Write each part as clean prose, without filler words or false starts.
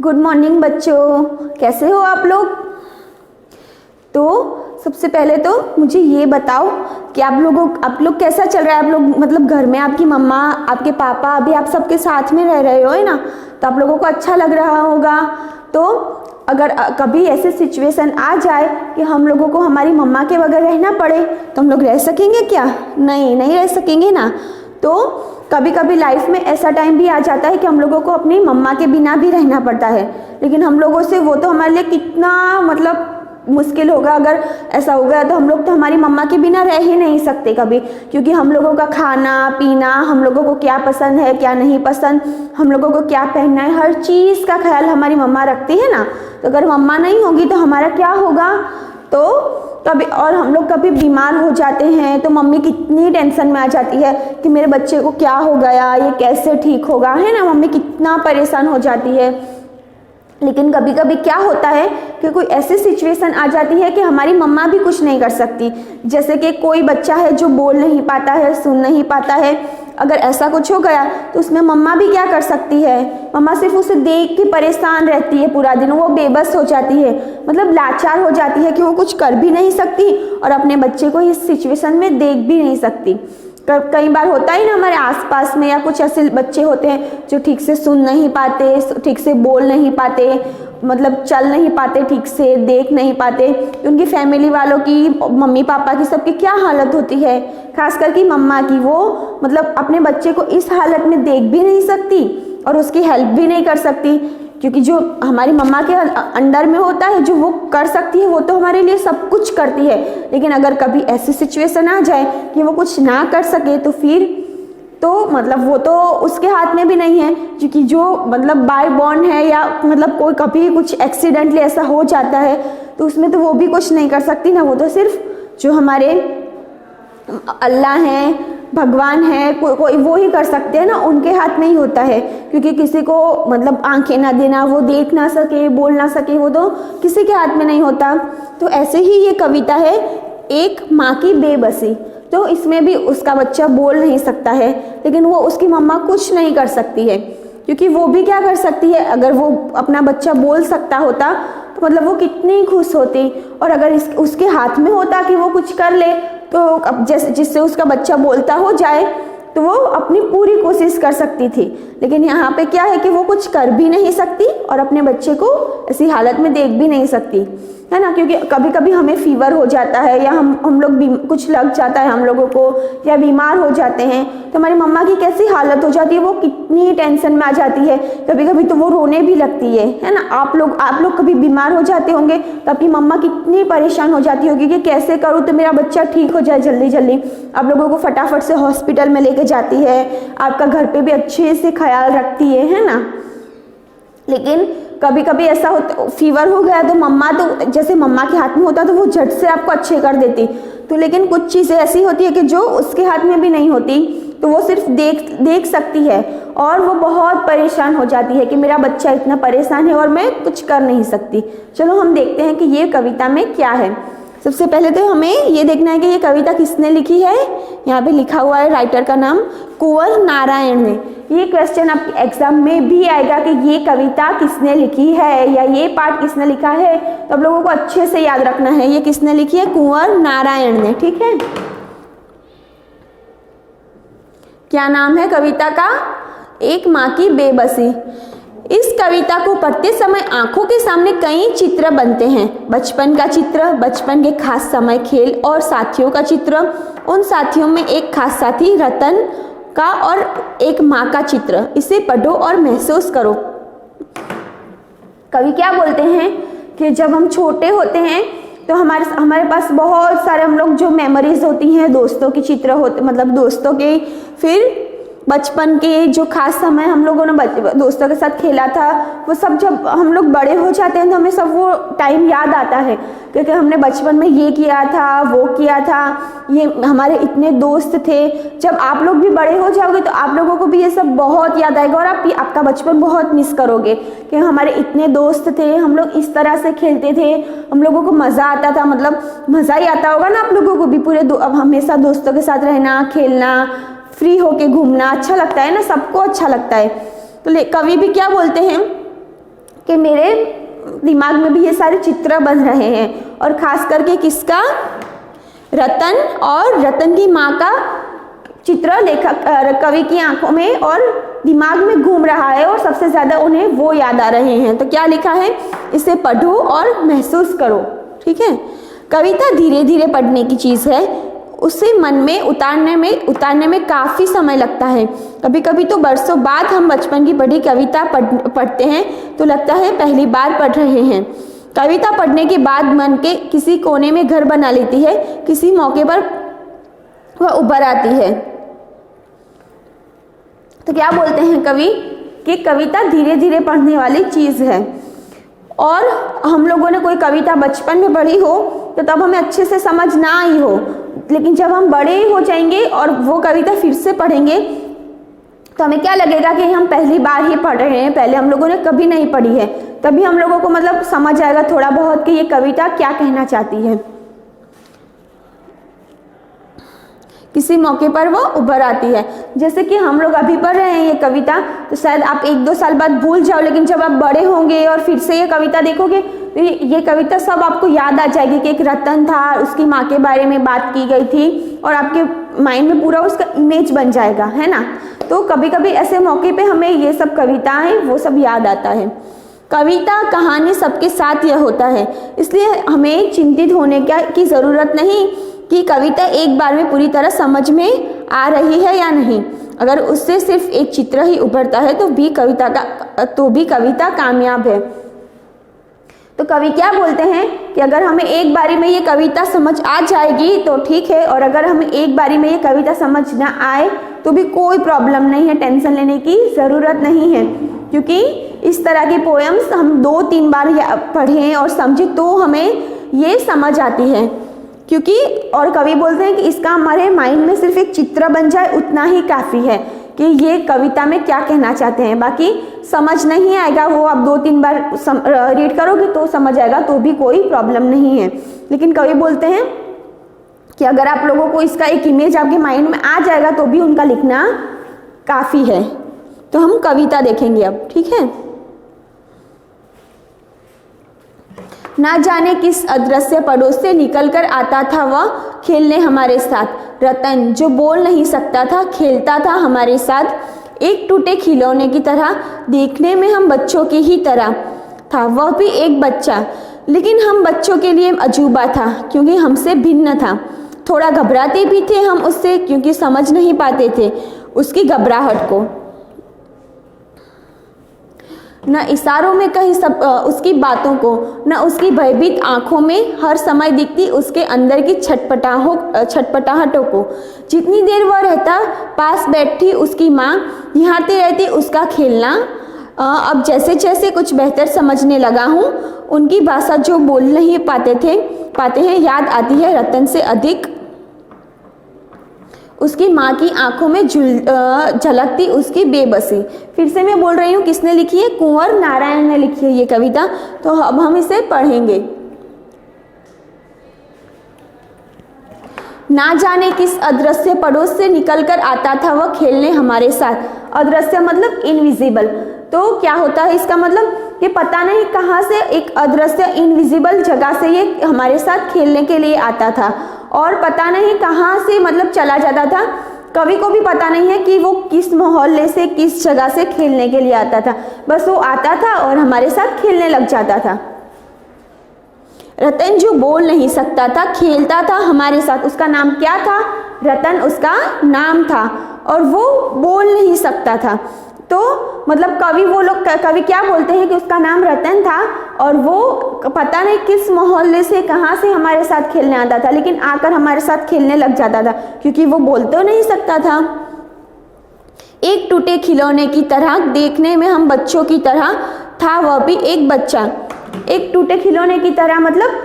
Good morning बच्चों, कैसे हो आप लोग। तो सबसे पहले तो मुझे ये बताओ कि आप लोग कैसा चल रहा है। आप लोग मतलब घर में आपकी मम्मा, आपके पापा, अभी आप सबके साथ में रह रहे हो, है ना। तो आप लोगों को अच्छा लग रहा होगा। तो अगर कभी ऐसे सिचुएशन आ जाए कि हम लोगों को हमारी मम्मा के बगैर रहना पड़े तो हम लोग रह सकेंगे क्या? नहीं रह सकेंगे ना। तो कभी कभी लाइफ में ऐसा टाइम भी आ जाता है कि हम लोगों को अपनी मम्मा के बिना भी रहना पड़ता है, लेकिन हम लोगों से वो तो हमारे लिए कितना मतलब मुश्किल होगा। अगर ऐसा हो गया तो हम लोग तो हमारी मम्मा के बिना रह ही नहीं सकते कभी, क्योंकि हम लोगों का खाना पीना, हम लोगों को क्या पसंद है क्या नहीं पसंद, हम लोगों को क्या पहनना है, हर चीज़ का ख्याल हमारी मम्मा रखती है ना। तो अगर मम्मा नहीं होगी तो हमारा क्या होगा। तो कभी और हम लोग कभी बीमार हो जाते हैं तो मम्मी कितनी टेंशन में आ जाती है कि मेरे बच्चे को क्या हो गया, ये कैसे ठीक होगा, है ना। मम्मी कितना परेशान हो जाती है। लेकिन कभी कभी क्या होता है कि कोई ऐसी सिचुएशन आ जाती है कि हमारी मम्मा भी कुछ नहीं कर सकती। जैसे कि कोई बच्चा है जो बोल नहीं पाता है, सुन नहीं पाता है, अगर ऐसा कुछ हो गया तो उसमें मम्मा भी क्या कर सकती है। मम्मा सिर्फ उसे देख के परेशान रहती है पूरा दिन, वो बेबस हो जाती है, मतलब लाचार हो जाती है कि वो कुछ कर भी नहीं सकती और अपने बच्चे को इस सिचुएशन में देख भी नहीं सकती। कई बार होता है ना हमारे आसपास में, या कुछ ऐसे बच्चे होते हैं जो ठीक से सुन नहीं पाते, ठीक से बोल नहीं पाते, मतलब चल नहीं पाते, ठीक से देख नहीं पाते। तो उनकी फैमिली वालों की, मम्मी पापा की, सबकी क्या हालत होती है, खास करके मम्मा की। वो मतलब अपने बच्चे को इस हालत में देख भी नहीं सकती और उसकी हेल्प भी नहीं कर सकती, क्योंकि जो हमारी मम्मा के अंडर में होता है, जो वो कर सकती है, वो तो हमारे लिए सब कुछ करती है। लेकिन अगर कभी ऐसी सिचुएशन आ जाए कि वो कुछ ना कर सके तो फिर तो मतलब वो तो उसके हाथ में भी नहीं है, क्योंकि जो मतलब बाय बॉर्न है, या मतलब कोई कभी कुछ एक्सीडेंटली ऐसा हो जाता है तो उसमें तो वो भी कुछ नहीं कर सकती ना। वो तो सिर्फ जो हमारे अल्लाह हैं, भगवान है, कोई वो ही कर सकते हैं ना, उनके हाथ में ही होता है। क्योंकि किसी को मतलब आंखें ना देना, वो देख ना सके, बोल ना सके, वो तो किसी के हाथ में नहीं होता। तो ऐसे ही ये कविता है, एक माँ की बेबसी। तो इसमें भी उसका बच्चा बोल नहीं सकता है, लेकिन वो उसकी मम्मा कुछ नहीं कर सकती है, क्योंकि वो भी क्या कर सकती है। अगर वो अपना बच्चा बोल सकता होता तो मतलब वो कितनी खुश होती, और अगर उसके हाथ में होता कि वो कुछ कर ले, तो अब जिससे उसका बच्चा बोलता हो जाए तो वो अपनी पूरी कोशिश कर सकती थी। लेकिन यहाँ पे क्या है कि वो कुछ कर भी नहीं सकती और अपने बच्चे को ऐसी हालत में देख भी नहीं सकती, है ना। क्योंकि कभी कभी हमें फीवर हो जाता है, या हम लोग कुछ लग जाता है हम लोगों को, या बीमार हो जाते हैं, तो हमारी मम्मा की कैसी हालत हो जाती है, वो कितनी टेंशन में आ जाती है। कभी कभी तो वो रोने भी लगती है ना। आप लोग कभी बीमार हो जाते होंगे तो आपकी मम्मा कितनी परेशान हो जाती होगी कि कैसे करूँ तो मेरा बच्चा ठीक हो जाए जल्दी जल्दी। आप लोगों को फटाफट से हॉस्पिटल में लेके जाती है, आपका घर पे भी अच्छे से ख्याल रखती है ना। लेकिन कभी कभी ऐसा होता, फीवर हो गया तो मम्मा तो जैसे मम्मा के हाथ में होता तो वो झट से आपको अच्छे कर देती। तो लेकिन कुछ चीज़ें ऐसी होती है कि जो उसके हाथ में भी नहीं होती, तो वो सिर्फ देख सकती है, और वो बहुत परेशान हो जाती है कि मेरा बच्चा इतना परेशान है और मैं कुछ कर नहीं सकती। चलो हम देखते हैं कि ये कविता में क्या है। सबसे पहले तो हमें ये देखना है कि ये कविता किसने लिखी है। यहाँ पे लिखा हुआ है राइटर का नाम कुंवर नारायण ने। ये क्वेश्चन आपके एग्जाम में भी आएगा कि ये कविता किसने लिखी है, या ये पार्ट किसने लिखा है। तो आप लोगों को अच्छे से याद रखना है ये किसने लिखी है, कुंवर नारायण ने। ठीक है, क्या नाम है कविता का? एक माँ की बेबसी। इस कविता को पढ़ते समय आंखों के सामने कई चित्र बनते हैं। बचपन का चित्र, बचपन के खास समय, खेल और साथियों का चित्र, उन साथियों में एक खास साथी रतन का, और एक माँ का चित्र। इसे पढ़ो और महसूस करो। कवि क्या बोलते हैं कि जब हम छोटे होते हैं तो हमारे पास बहुत सारे हम लोग जो मेमोरीज होती हैं, दोस्तों के चित्र होते, मतलब दोस्तों के, फिर बचपन के जो खास समय हम लोगों ने दोस्तों के साथ खेला था, वो सब जब हम लोग बड़े हो जाते हैं तो हमें सब वो टाइम याद आता है, क्योंकि हमने बचपन में ये किया था, वो किया था, ये हमारे इतने दोस्त थे। जब आप लोग भी बड़े हो जाओगे तो आप लोगों को भी ये सब बहुत याद आएगा, और आपका बचपन बहुत मिस करोगे कि हमारे इतने दोस्त थे, हम लोग इस तरह से खेलते थे, हम लोगों को मज़ा आता था। मतलब मज़ा ही आता होगा ना आप लोगों को भी पूरे अब हमेशा दोस्तों के साथ रहना, खेलना, फ्री होके घूमना अच्छा लगता है ना, सबको अच्छा लगता है। तो कवि भी क्या बोलते हैं कि मेरे दिमाग में भी ये सारे चित्र बन रहे हैं, और ख़ास करके किसका, रतन और रतन की माँ का चित्र लेखक कवि की आंखों में और दिमाग में घूम रहा है, और सबसे ज़्यादा उन्हें वो याद आ रहे हैं। तो क्या लिखा है, इसे पढ़ो और महसूस करो। ठीक है, कविता धीरे धीरे पढ़ने की चीज़ है, उसे मन में उतारने में काफ़ी समय लगता है। कभी कभी तो बरसों बाद हम बचपन की पढ़ी कविता पढ़ते हैं तो लगता है पहली बार पढ़ रहे हैं। कविता पढ़ने के बाद मन के किसी कोने में घर बना लेती है, किसी मौके पर वह उभर आती है। तो क्या बोलते हैं कवि कि कविता धीरे धीरे पढ़ने वाली चीज़ है, और हम लोगों ने कोई कविता बचपन में पढ़ी हो तो तब हमें अच्छे से समझ ना आई हो, लेकिन जब हम बड़े हो जाएंगे और वो कविता फिर से पढ़ेंगे तो हमें क्या लगेगा कि हम पहली बार ही पढ़ रहे हैं, पहले हम लोगों ने कभी नहीं पढ़ी है। तभी हम लोगों को मतलब समझ आएगा थोड़ा बहुत कि ये कविता क्या कहना चाहती है। किसी मौके पर वो उभर आती है। जैसे कि हम लोग अभी पढ़ रहे हैं ये कविता, तो शायद आप 1-2 साल बाद भूल जाओ, लेकिन जब आप बड़े होंगे और फिर से ये कविता देखोगे तो ये कविता सब आपको याद आ जाएगी कि एक रतन था, उसकी माँ के बारे में बात की गई थी, और आपके माइंड में पूरा उसका इमेज बन जाएगा, है ना। तो कभी कभी ऐसे मौके पे हमें ये सब कविताएं वो सब याद आता है। कविता कहानी सबके साथ यह होता है, इसलिए हमें चिंतित होने की ज़रूरत नहीं कि कविता एक बार में पूरी तरह समझ में आ रही है या नहीं। अगर उससे सिर्फ एक चित्र ही उभरता है तो भी कविता कामयाब है। तो कवि क्या बोलते हैं कि अगर हमें एक बारी में ये कविता समझ आ जाएगी तो ठीक है, और अगर हमें एक बारी में ये कविता समझ ना आए तो भी कोई प्रॉब्लम नहीं है, टेंशन लेने की ज़रूरत नहीं है, क्योंकि इस तरह की पोएम्स हम 2-3 बार पढ़ें और समझें तो हमें ये समझ आती है। क्योंकि और कवि बोलते हैं कि इसका हमारे माइंड में सिर्फ एक चित्र बन जाए उतना ही काफ़ी है कि ये कविता में क्या कहना चाहते हैं। बाकी समझ नहीं आएगा, वो आप 2-3 बार रीड करोगे तो समझ आएगा, तो भी कोई प्रॉब्लम नहीं है। लेकिन कवि बोलते हैं कि अगर आप लोगों को इसका एक इमेज आपके माइंड में आ जाएगा तो भी उनका लिखना काफ़ी है। तो हम कविता देखेंगे अब, ठीक है। ना जाने किस अदृश्य पड़ोस से निकलकर आता था वह खेलने हमारे साथ। रतन जो बोल नहीं सकता था खेलता था हमारे साथ, एक टूटे खिलौने की तरह, देखने में हम बच्चों की ही तरह था। वह भी एक बच्चा, लेकिन हम बच्चों के लिए अजूबा था क्योंकि हमसे भिन्न था। थोड़ा घबराते भी थे हम उससे क्योंकि समझ नहीं पाते थे उसकी घबराहट को। न इशारों में कहीं सब उसकी बातों को, न उसकी भयभीत आंखों में हर समय दिखती उसके अंदर की छटपटाहटों को। जितनी देर वह रहता पास बैठी उसकी माँ निहारती रहती उसका खेलना। अब जैसे जैसे कुछ बेहतर समझने लगा हूँ, उनकी भाषा जो बोल नहीं पाते हैं याद आती है रतन से अधिक उसकी माँ की आंखों में झलकती उसकी बेबसी। फिर से मैं बोल रही हूँ, किसने लिखी है? कुंवर नारायण ने लिखी है ये कविता। तो अब हम इसे पढ़ेंगे। ना जाने किस अदृश्य पड़ोस से निकलकर आता था वह खेलने हमारे साथ। अदृश्य मतलब इनविजिबल। तो क्या होता है इसका मतलब कि पता नहीं कहाँ से एक अदृश्य इनविजिबल जगह से ये हमारे साथ खेलने के लिए आता था, और पता नहीं कहाँ से मतलब चला जाता था। कवि को भी पता नहीं है कि वो किस मोहल्ले से किस जगह से खेलने के लिए आता था, बस वो आता था और हमारे साथ खेलने लग जाता था। रतन जो बोल नहीं सकता था खेलता था हमारे साथ। उसका नाम क्या था? रतन उसका नाम था, और वो बोल नहीं सकता था। तो मतलब कवि क्या बोलते हैं कि उसका नाम रतन था, और वो पता नहीं किस मोहल्ले से कहाँ से हमारे साथ खेलने आता था, लेकिन आकर हमारे साथ खेलने लग जाता था क्योंकि वो बोल तो नहीं सकता था। एक टूटे खिलौने की तरह, देखने में हम बच्चों की तरह था वह भी एक बच्चा। एक टूटे खिलौने की तरह मतलब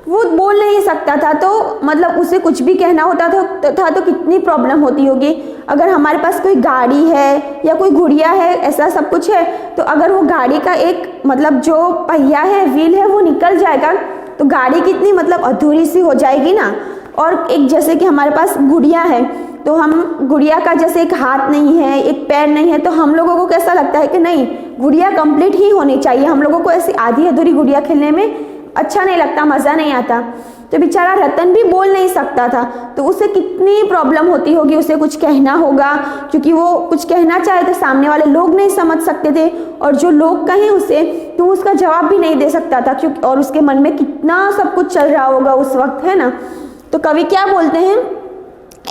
वो बोल नहीं सकता था, तो मतलब उसे कुछ भी कहना होता था तो कितनी प्रॉब्लम होती होगी। अगर हमारे पास कोई गाड़ी है या कोई गुड़िया है, ऐसा सब कुछ है, तो अगर वो गाड़ी का एक मतलब जो पहिया है, व्हील है, वो निकल जाएगा तो गाड़ी कितनी मतलब अधूरी सी हो जाएगी ना। और एक जैसे कि हमारे पास गुड़िया है, तो हम गुड़िया का जैसे एक हाथ नहीं है, एक पैर नहीं है, तो हम लोगों को कैसा लगता है कि नहीं, गुड़िया कंप्लीट ही होनी चाहिए। हम लोगों को ऐसी आधी अधूरी गुड़िया खेलने में अच्छा नहीं लगता, मज़ा नहीं आता। तो बेचारा रतन भी बोल नहीं सकता था, तो उसे कितनी प्रॉब्लम होती होगी, उसे कुछ कहना होगा, क्योंकि वो कुछ कहना चाहे तो सामने वाले लोग नहीं समझ सकते थे, और जो लोग कहें उसे तो उसका जवाब भी नहीं दे सकता था, क्योंकि और उसके मन में कितना सब कुछ चल रहा होगा उस वक्त, है ना। तो कवि क्या बोलते हैं,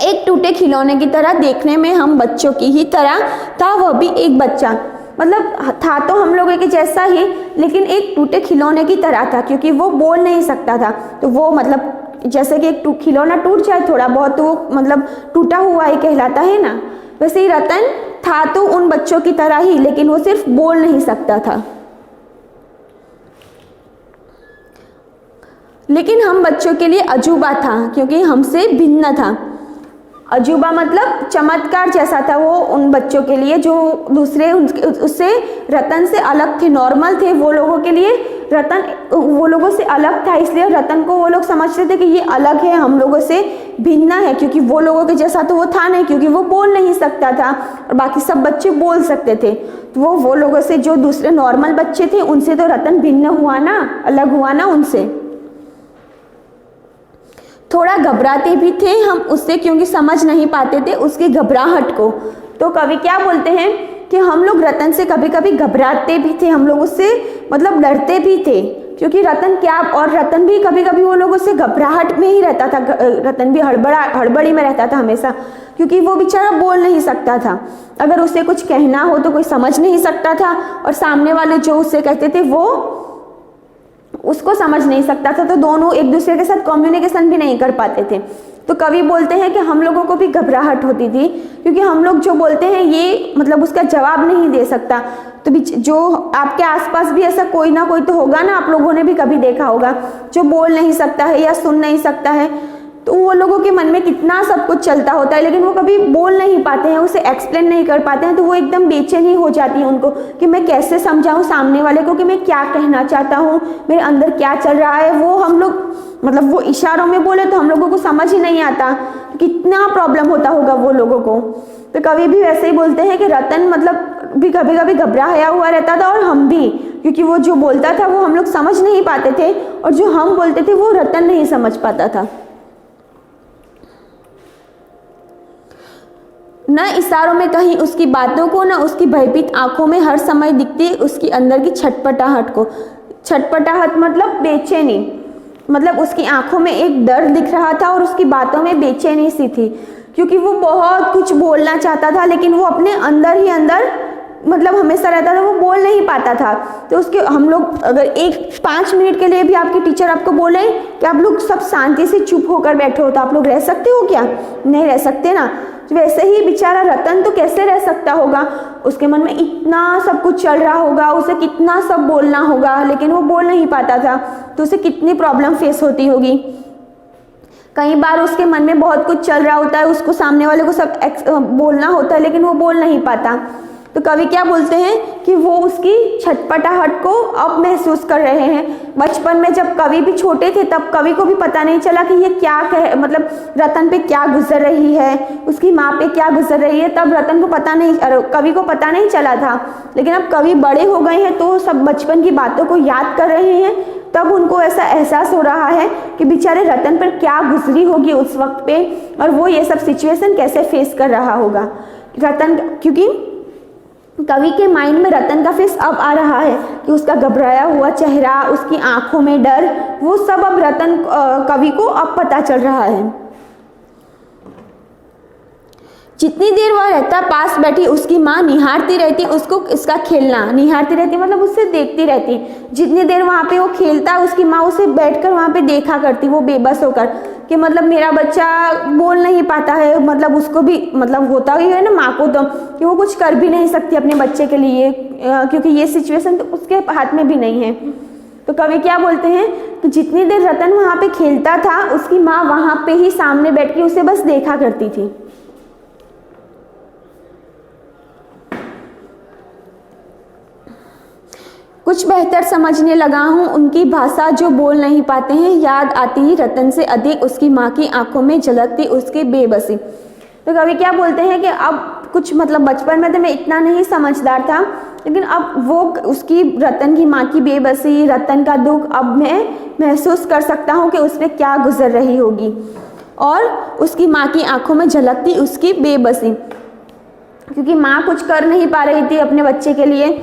एक टूटे खिलौने की तरह देखने में हम बच्चों की ही तरह था वह भी एक बच्चा, मतलब था तो हम लोगों के जैसा ही, लेकिन एक टूटे खिलौने की तरह था, क्योंकि वो बोल नहीं सकता था। तो वो मतलब जैसे कि एक खिलौना टूट जाए थोड़ा बहुत, तो वो मतलब टूटा हुआ ही कहलाता है ना, वैसे ही रतन था तो उन बच्चों की तरह ही, लेकिन वो सिर्फ बोल नहीं सकता था। लेकिन हम बच्चों के लिए अजूबा था, क्योंकि हमसे भिन्न था। अजूबा मतलब चमत्कार जैसा था वो उन बच्चों के लिए जो दूसरे उससे रतन से अलग थे, नॉर्मल थे। वो लोगों के लिए रतन वो लोगों से अलग था, इसलिए रतन को वो लोग समझते थे कि ये अलग है, हम लोगों से भिन्न है, क्योंकि वो लोगों के जैसा तो वो था नहीं, क्योंकि वो बोल नहीं सकता था और बाकी सब बच्चे बोल सकते थे। तो वो लोगों से, जो दूसरे नॉर्मल बच्चे थे, उनसे तो रतन भिन्न हुआ ना, अलग हुआ ना उनसे। थोड़ा घबराते भी थे हम उससे, क्योंकि समझ नहीं पाते थे उसकी घबराहट को। तो कवि क्या बोलते हैं कि हम लोग रतन से कभी कभी घबराते भी थे, हम लोग उससे मतलब डरते भी थे, क्योंकि रतन क्या, और रतन भी कभी कभी वो लोगों से घबराहट में ही रहता था। रतन भी हड़बड़ी में रहता था हमेशा, क्योंकि वो बेचारा बोल नहीं सकता था। अगर उसे कुछ कहना हो तो कोई समझ नहीं सकता था, और सामने वाले जो उससे कहते थे वो उसको समझ नहीं सकता था, तो दोनों एक दूसरे के साथ कम्युनिकेशन भी नहीं कर पाते थे। तो कवि बोलते हैं कि हम लोगों को भी घबराहट होती थी, क्योंकि हम लोग जो बोलते हैं ये मतलब उसका जवाब नहीं दे सकता। तो जो आपके आसपास भी ऐसा कोई ना कोई तो होगा ना, आप लोगों ने भी कभी देखा होगा, जो बोल नहीं सकता है या सुन नहीं सकता है। तो वो लोगों के मन में कितना सब कुछ चलता होता है, लेकिन वो कभी बोल नहीं पाते हैं, उसे एक्सप्लेन नहीं कर पाते हैं। तो वो एकदम बेचैनी हो जाती है उनको कि मैं कैसे समझाऊं सामने वाले को कि मैं क्या कहना चाहता हूँ, मेरे अंदर क्या चल रहा है। वो हम लोग मतलब वो इशारों में बोले तो हम लोगों को समझ ही नहीं आता, कितना प्रॉब्लम होता होगा वो लोगों को। तो कवि भी वैसे ही बोलते हैं कि रतन मतलब भी कभी कभी घबराया हुआ रहता था, और हम भी, क्योंकि वो जो बोलता था वो हम लोग समझ नहीं पाते थे, और जो हम बोलते थे वो रतन नहीं समझ पाता था। न इशारों में कहीं उसकी बातों को, न उसकी भयभीत आंखों में हर समय दिखती उसकी अंदर की छटपटाहट को। छटपटाहट मतलब बेचैनी, मतलब उसकी आंखों में एक डर दिख रहा था और उसकी बातों में बेचैनी सी थी, क्योंकि वो बहुत कुछ बोलना चाहता था, लेकिन वो अपने अंदर ही अंदर मतलब हमेशा रहता था, वो बोल नहीं पाता था। तो उसके हम लोग अगर 5 मिनट के लिए भी आपकी टीचर आपको बोले कि आप लोग सब शांति से चुप होकर बैठे हो, तो आप लोग रह सकते हो क्या? नहीं रह सकते ना। तो वैसे ही बेचारा रतन तो कैसे रह सकता होगा, उसके मन में इतना सब कुछ चल रहा होगा, उसे कितना सब बोलना होगा, लेकिन वो बोल नहीं पाता था। तो उसे कितनी प्रॉब्लम फेस होती होगी। कई बार उसके मन में बहुत कुछ चल रहा होता है, उसको सामने वाले को सब बोलना होता है, लेकिन वो बोल नहीं पाता। तो कवि क्या बोलते हैं कि वो उसकी छटपटाहट को अब महसूस कर रहे हैं। बचपन में जब कवि भी छोटे थे तब कवि को भी पता नहीं चला कि ये क्या मतलब रतन पे क्या गुजर रही है, उसकी माँ पे क्या गुजर रही है, तब रतन को पता नहीं, कवि को पता नहीं चला था। लेकिन अब कवि बड़े हो गए हैं तो सब बचपन की बातों को याद कर रहे हैं, तब उनको ऐसा एहसास हो रहा है कि बेचारे रतन पर क्या गुजरी होगी उस वक्त पे, और वो ये सब सिचुएशन कैसे फेस कर रहा होगा रतन। क्योंकि कवि के माइंड में रतन का फेस अब आ रहा है कि उसका घबराया हुआ चेहरा, उसकी आंखों में डर, वो सब अब रतन कवि को अब पता चल रहा है। जितनी देर वह रहता पास बैठी उसकी माँ निहारती रहती उसको, इसका खेलना, निहारती रहती मतलब उससे देखती रहती। जितनी देर वहाँ पे वो खेलता उसकी माँ उसे बैठकर वहाँ पे देखा करती, वो बेबस होकर कि मतलब मेरा बच्चा बोल नहीं पाता है, मतलब उसको भी मतलब होता ही है ना माँ को तो कि वो कुछ कर भी नहीं सकती अपने बच्चे के लिए, क्योंकि ये सिचुएशन तो उसके हाथ में भी नहीं है। तो कवि क्या बोलते हैं कि जितनी देर रतन वहाँ पे खेलता था उसकी माँ वहाँ पे ही सामने बैठ के उसे बस देखा करती थी। कुछ बेहतर समझने लगा हूँ उनकी भाषा जो बोल नहीं पाते हैं, याद आती ही रतन से अधिक उसकी माँ की आंखों में झलकती उसकी बेबसी। तो कवि क्या बोलते हैं कि अब कुछ मतलब बचपन में तो मैं इतना नहीं समझदार था, लेकिन अब वो उसकी रतन की माँ की बेबसी, रतन का दुख अब मैं महसूस कर सकता हूँ कि उस पर क्या गुजर रही होगी, और उसकी माँ की आंखों में झलकती उसकी बेबसी, क्योंकि माँ कुछ कर नहीं पा रही थी अपने बच्चे के लिए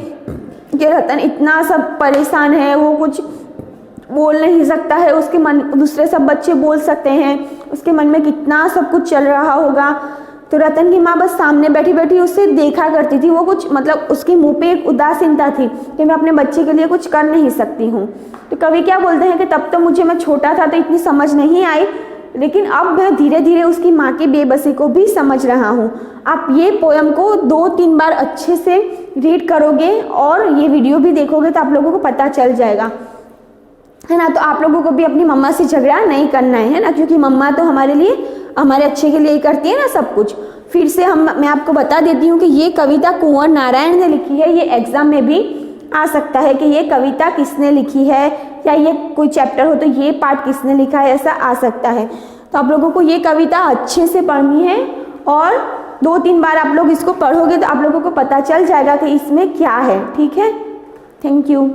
कि रतन इतना सब परेशान है, वो कुछ बोल नहीं सकता है, उसके मन, दूसरे सब बच्चे बोल सकते हैं, उसके मन में कितना सब कुछ चल रहा होगा। तो रतन की माँ बस सामने बैठी बैठी उसे देखा करती थी, वो कुछ मतलब उसके मुंह पे एक उदासीनता थी कि मैं अपने बच्चे के लिए कुछ कर नहीं सकती हूँ। तो कवि क्या बोलते हैं कि तब तो मुझे, मैं छोटा था तो इतनी समझ नहीं आई, लेकिन अब मैं धीरे धीरे उसकी माँ की बेबसी को भी समझ रहा हूँ। आप ये पोयम को 2-3 बार अच्छे से रीड करोगे और ये वीडियो भी देखोगे तो आप लोगों को पता चल जाएगा, है ना। तो आप लोगों को भी अपनी मम्मा से झगड़ा नहीं करना है ना, क्योंकि मम्मा तो हमारे लिए, हमारे अच्छे के लिए ही करती है ना सब कुछ। फिर से मैं आपको बता देती हूँ कि ये कविता कुंवर नारायण ने लिखी है। ये एग्जाम में भी आ सकता है कि ये कविता किसने लिखी है, या ये कोई चैप्टर हो तो ये पार्ट किसने लिखा है, ऐसा आ सकता है। तो आप लोगों को ये कविता अच्छे से पढ़नी है और 2-3 बार आप लोग इसको पढ़ोगे तो आप लोगों को पता चल जाएगा कि इसमें क्या है। ठीक है, थैंक यू।